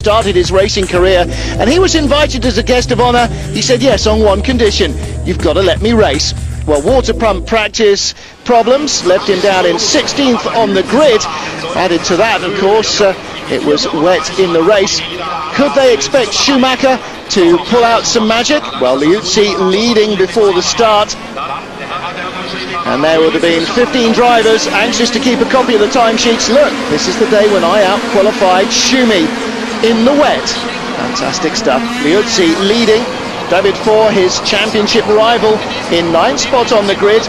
Started his racing career, and he was invited as a guest of honour. He said yes on one condition: you've got to let me race. Well, water pump practice problems left him down in 16th on the grid. Added to that, of course, it was wet in the race. Could they expect Schumacher to pull out some magic? Well, Liuzzi leading before the start, and there would have been 15 drivers anxious to keep a copy of the timesheets. Look, this is the day when I out-qualified Schumi in the wet. Fantastic stuff. Liuzzi leading. David Four, his championship rival, in 9th spot on the grid.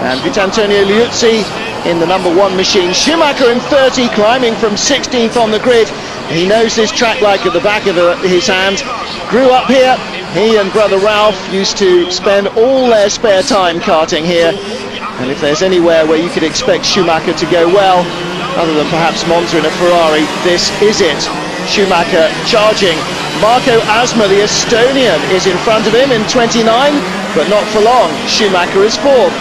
And Vitantonio Liuzzi in the number 1 machine. Schumacher in 30, climbing from 16th on the grid. He knows this track like at the back of his hand. Grew up here. He and brother Ralph used to spend all their spare time karting here. And if there's anywhere where you could expect Schumacher to go well, other than perhaps Monza in a Ferrari, this is it. Schumacher charging. Marco Asma, the Estonian, is in front of him in 29, but not for long. Schumacher is 4th.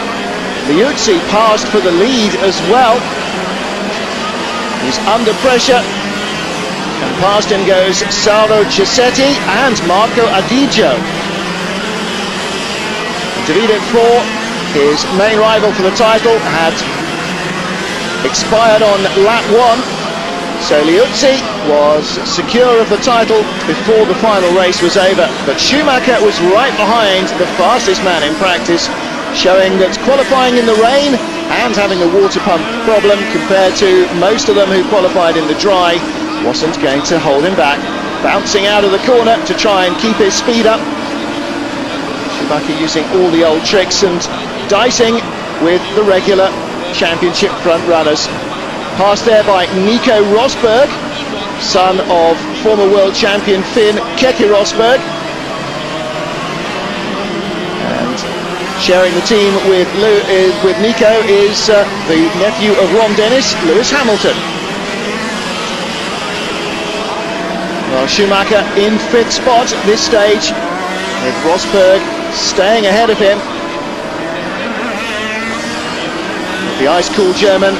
Liuzzi passed for the lead as well. He's under pressure, and past him goes Salvo Chisetti and Marco Adiggio. David Four, his main rival for the title, had expired on lap 1. So Liuzzi was secure of the title before the final race was over, but Schumacher was right behind the fastest man in practice, showing that qualifying in the rain and having a water pump problem compared to most of them who qualified in the dry wasn't going to hold him back. Bouncing out of the corner to try and keep his speed up. Schumacher using all the old tricks and dicing with the regular championship front runners. Passed there by Nico Rosberg, son of former world champion Finn Keke Rosberg. And sharing the team with Nico is the nephew of Ron Dennis, Lewis Hamilton. Well, Schumacher in 5th spot at this stage, with Rosberg staying ahead of him. The ice-cool German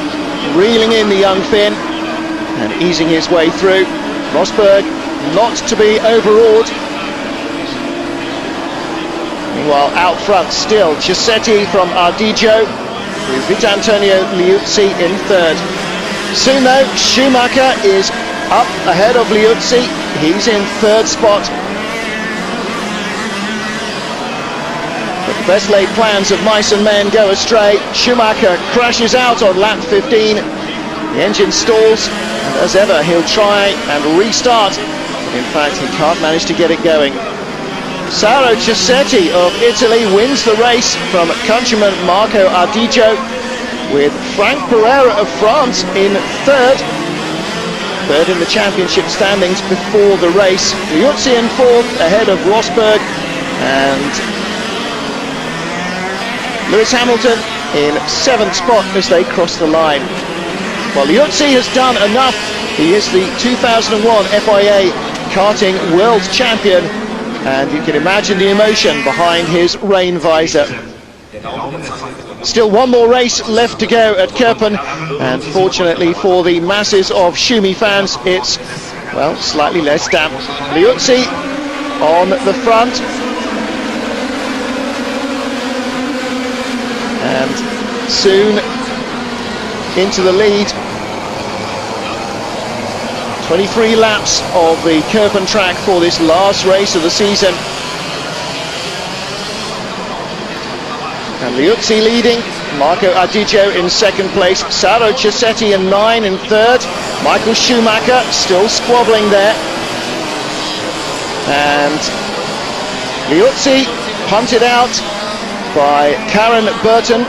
reeling in the young Finn and easing his way through. Rosberg not to be overawed. Meanwhile, out front still Chisetti from Ardiggio, with Vitantonio Liuzzi in 3rd. Soon though, Schumacher is up ahead of Liuzzi. He's in 3rd spot. But the best laid plans of mice and men go astray. Schumacher crashes out on lap 15. The engine stalls, and as ever he'll try and restart. In fact, he can't manage to get it going. Salvo Chisetti of Italy wins the race from countryman Marco Ardiggio, with Frank Pereira of France in 3rd. 3rd in the championship standings before the race. Liuzzi in 4th ahead of Rosberg, and Lewis Hamilton in 7th spot as they cross the line. Well, Liuzzi has done enough. He is the 2001 FIA karting world champion, and you can imagine the emotion behind his rain visor. Still one more race left to go at Köppen, and fortunately for the masses of Schumi fans, it's, well, slightly less damp. Liuzzi on the front, and soon into the lead. 23 laps of the Köppen track for this last race of the season. And Liuzzi leading, Marco Ardiggio in 2nd place, Salvo Chisetti in 9 in 3rd, Michael Schumacher still squabbling there. And Liuzzi punted out by Karen Burton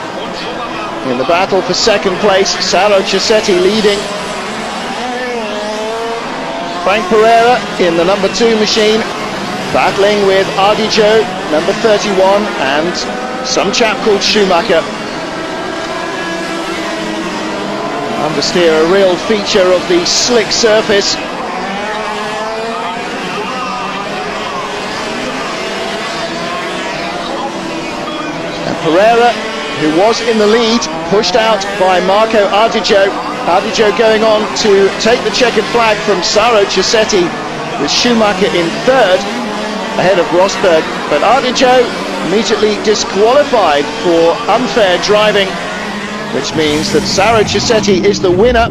in the battle for 2nd place. Salvo Chisetti leading. Frank Pereira in the number 2 machine, battling with Ardiggio, number 31, and some chap called Schumacher. Understeer, a real feature of the slick surface. And Pereira, who was in the lead, pushed out by Marco Ardiggio. Ardijo going on to take the checkered flag from Saro Cisetti, with Schumacher in third, ahead of Rosberg. But Ardijo immediately disqualified for unfair driving, which means that Saro Cisetti is the winner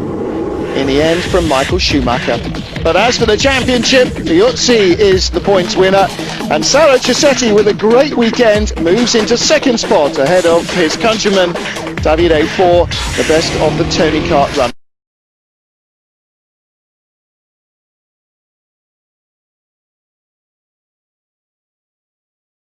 in the end from Michael Schumacher. But as for the championship, Liuzzi is the points winner, and Saro Cisetti, with a great weekend, moves into second spot ahead of his countryman Davide for the best of the Tony Kart run.